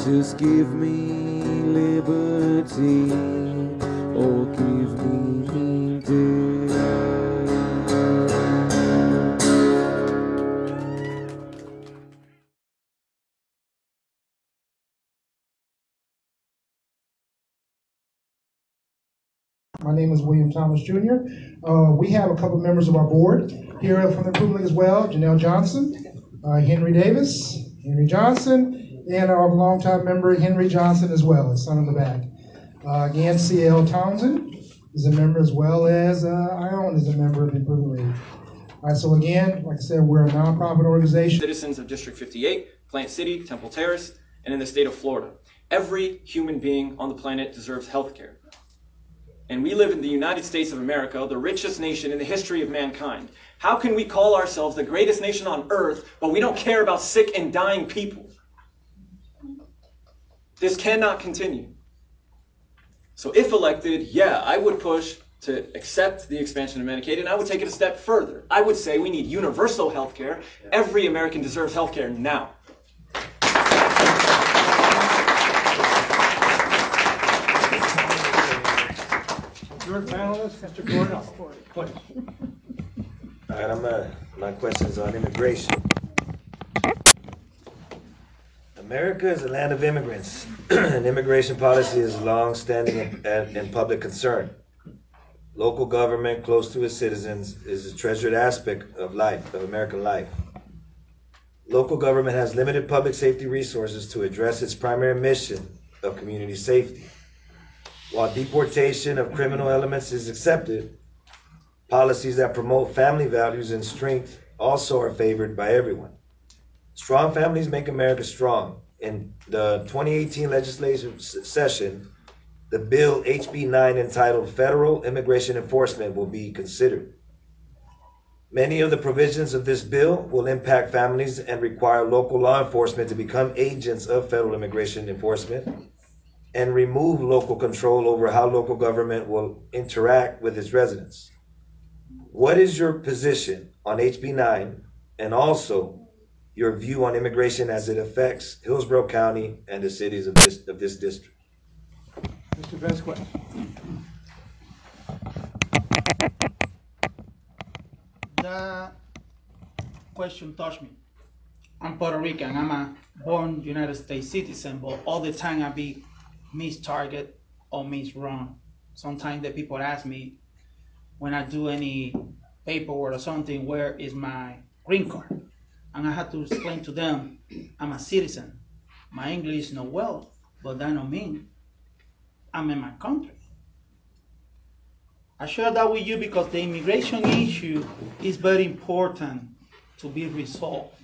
Just give me liberty, or give me death. My name is William Thomas Jr. We have a couple members of our board here from the improvement league as well. Janelle Johnson, Henry Davis, Henry Johnson, and our longtime member Henry Johnson as well, his son in the back. Again, C.L. Townsend is a member, as well as Ione is a member of the improvement league. All right, so again, like I said, we're a nonprofit organization. Citizens of District 58, Plant City, Temple Terrace, and in the state of Florida. Every human being on the planet deserves health care. And we live in the United States of America, the richest nation in the history of mankind. How can we call ourselves the greatest nation on earth, but we don't care about sick and dying people? This cannot continue. So if elected, yeah, I would push to accept the expansion of Medicaid, and I would take it a step further. I would say we need universal health care. Every American deserves health care now. Your panelist, Mr. Gordon. All right, my question's on immigration. America is a land of immigrants, and immigration policy is long-standing and public concern. Local government, close to its citizens, is a treasured aspect of life, of American life. Local government has limited public safety resources to address its primary mission of community safety. While deportation of criminal elements is accepted, policies that promote family values and strength also are favored by everyone. Strong families make America strong. In the 2018 legislative session, the bill HB9 entitled Federal Immigration Enforcement will be considered. Many of the provisions of this bill will impact families and require local law enforcement to become agents of federal immigration enforcement and remove local control over how local government will interact with its residents. What is your position on HB9 and also your view on immigration as it affects Hillsborough County and the cities of this district? Mr. Vazquez. That question touched me. I'm Puerto Rican. I'm a born United States citizen, but all the time I be mistarget or misrun. Sometimes the people ask me when I do any paperwork or something, where is my green card? And I have to explain to them, I'm a citizen. My English is not well, but that don't mean I'm in my country. I share that with you because the immigration issue is very important to be resolved,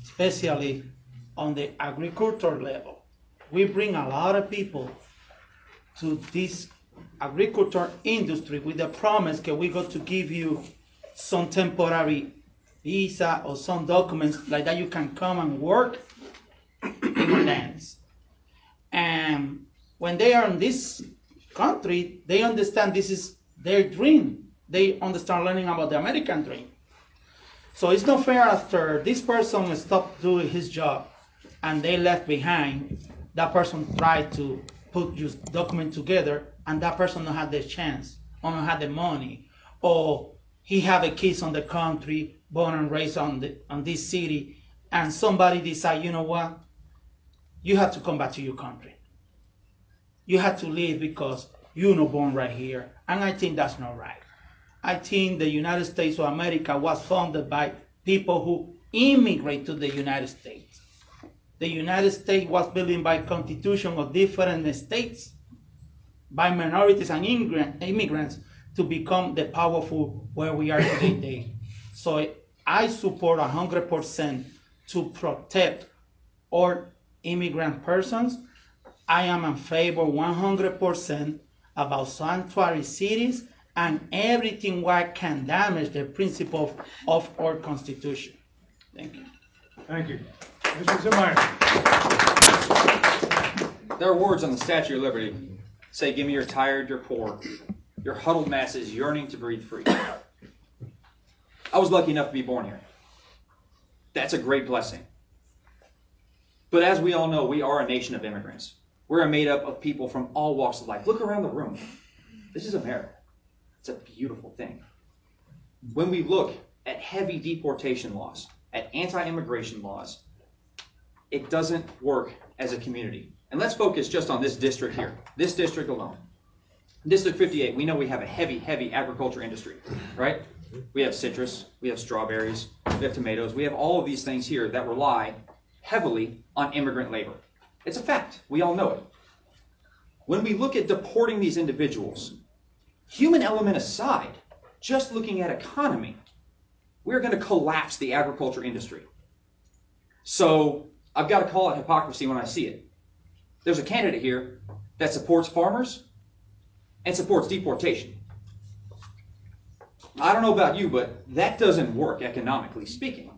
especially on the agriculture level. We bring a lot of people to this agriculture industry with the promise that we're going to give you some temporary visa or some documents like that you can come and work in our lands. And when they are in this country, they understand this is their dream. They understand learning about the American dream. So it's not fair after this person stopped doing his job and they left behind, that person tried to put your document together and that person don't have the chance or don't have the money, or he have a kids on the country, born and raised on this city, and somebody decide, you know what, you have to come back to your country. You have to leave because you're not born right here. And I think that's not right. I think the United States of America was founded by people who immigrate to the United States. The United States was built by constitution of different states, by minorities and immigrants to become the powerful where we are today. So I support 100% to protect all immigrant persons. I am in favor 100% about sanctuary cities and everything what can damage the principle of our Constitution. Thank you. Thank you. Mr. Zimmeyer. There are words on the Statue of Liberty. Say, give me your tired, your poor, your huddled masses yearning to breathe free. I was lucky enough to be born here. That's a great blessing. But as we all know, we are a nation of immigrants. We're made up of people from all walks of life. Look around the room. This is America. It's a beautiful thing. When we look at heavy deportation laws, at anti-immigration laws, it doesn't work as a community. And let's focus just on this district here, this district alone. District 58, we know we have a heavy agriculture industry, right? We have citrus, we have strawberries, we have tomatoes, we have all of these things here that rely heavily on immigrant labor. It's a fact, we all know it. When we look at deporting these individuals, human element aside, just looking at economy, we're going to collapse the agriculture industry. So I've got to call it hypocrisy when I see it. There's a candidate here that supports farmers and supports deportation. I don't know about you, but that doesn't work economically speaking.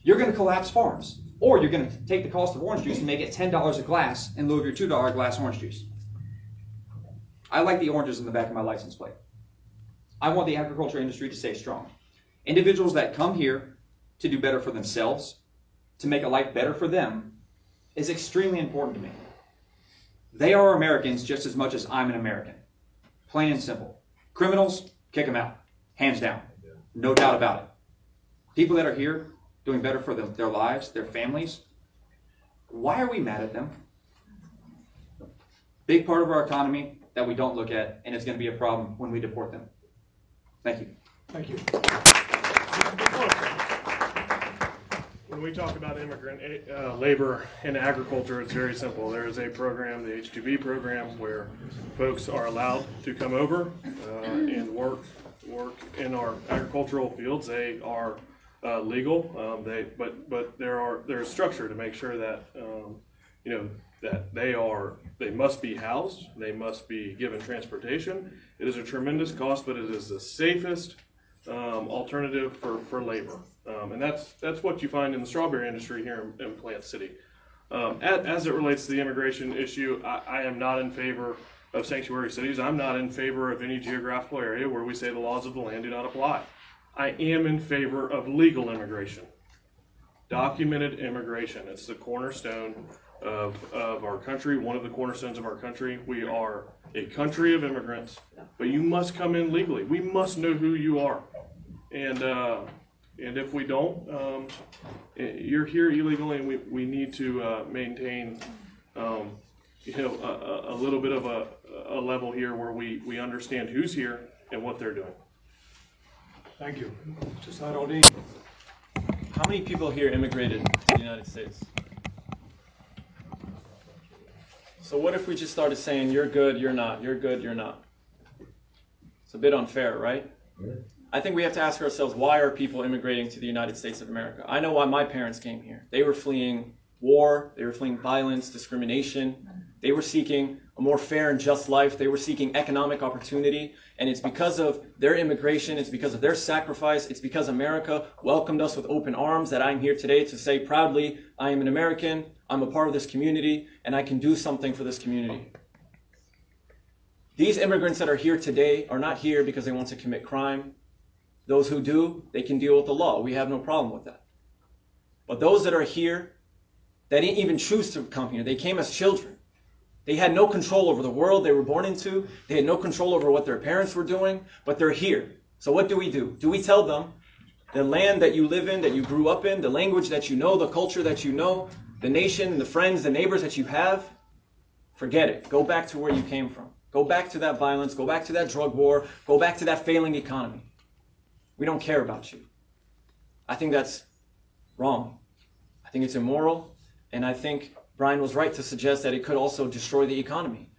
You're going to collapse farms, or you're going to take the cost of orange juice and make it $10 a glass in lieu of your $2 glass orange juice. I like the oranges in the back of my license plate. I want the agriculture industry to stay strong. Individuals that come here to do better for themselves, to make a life better for them, is extremely important to me. They are Americans just as much as I'm an American. Plain and simple. Criminals, kick them out. Hands down. No doubt about it. People that are here doing better for their lives, their families, why are we mad at them? Big part of our economy that we don't look at, and it's going to be a problem when we deport them. Thank you. Thank you. When we talk about immigrant labor in agriculture, it's very simple. There is a program, the H-2B program, where folks are allowed to come over and work in our agricultural fields. They are legal, but there's structure to make sure that that they must be housed, they must be given transportation. It is a tremendous cost, but it is the safest alternative for labor, and that's what you find in the strawberry industry here in Plant City. As it relates to the immigration issue, I am not in favor of sanctuary cities. I'm not in favor of any geographical area where we say the laws of the land do not apply. I am in favor of legal immigration, documented immigration. It's the cornerstone of our country, one of the cornerstones of our country. We are a country of immigrants, but you must come in legally. We must know who you are. And if we don't, you're here illegally, and we need to maintain a little bit of a level here where we understand who's here and what they're doing. Thank you. Saadaldin, how many people here immigrated to the United States? So what if we just started saying, you're good, you're not, you're good, you're not? It's a bit unfair, right? I think we have to ask ourselves, why are people immigrating to the United States of America? I know why my parents came here. They were fleeing war, they were fleeing violence, discrimination. They were seeking a more fair and just life. They were seeking economic opportunity. And it's because of their immigration, it's because of their sacrifice, it's because America welcomed us with open arms that I'm here today to say proudly, I am an American, I'm a part of this community, and I can do something for this community. These immigrants that are here today are not here because they want to commit crime. Those who do, they can deal with the law. We have no problem with that. But those that are here, they didn't even choose to come here. They came as children. They had no control over the world they were born into. They had no control over what their parents were doing, but they're here. So what do? Do we tell them the land that you live in, that you grew up in, the language that you know, the culture that you know, the nation, the friends, the neighbors that you have, forget it. Go back to where you came from. Go back to that violence. Go back to that drug war. Go back to that failing economy. We don't care about you. I think that's wrong. I think it's immoral, and I think Brian was right to suggest that it could also destroy the economy.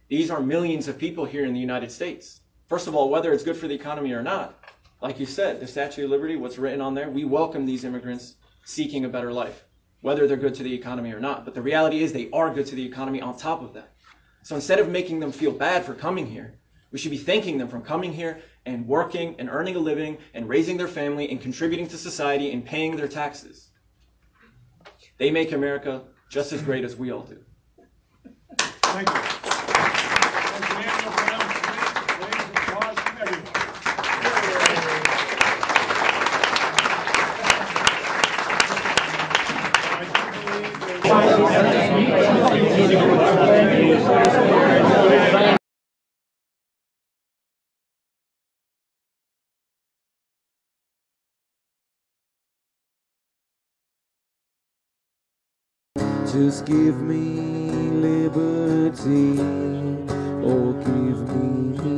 These are millions of people here in the United States. First of all, whether it's good for the economy or not, like you said, the Statue of Liberty, what's written on there, we welcome these immigrants seeking a better life, whether they're good to the economy or not. But the reality is they are good to the economy on top of that. So instead of making them feel bad for coming here, we should be thanking them for coming here and working and earning a living and raising their family and contributing to society and paying their taxes. They make America just as great as we all do. Thank you. Just give me liberty, or give me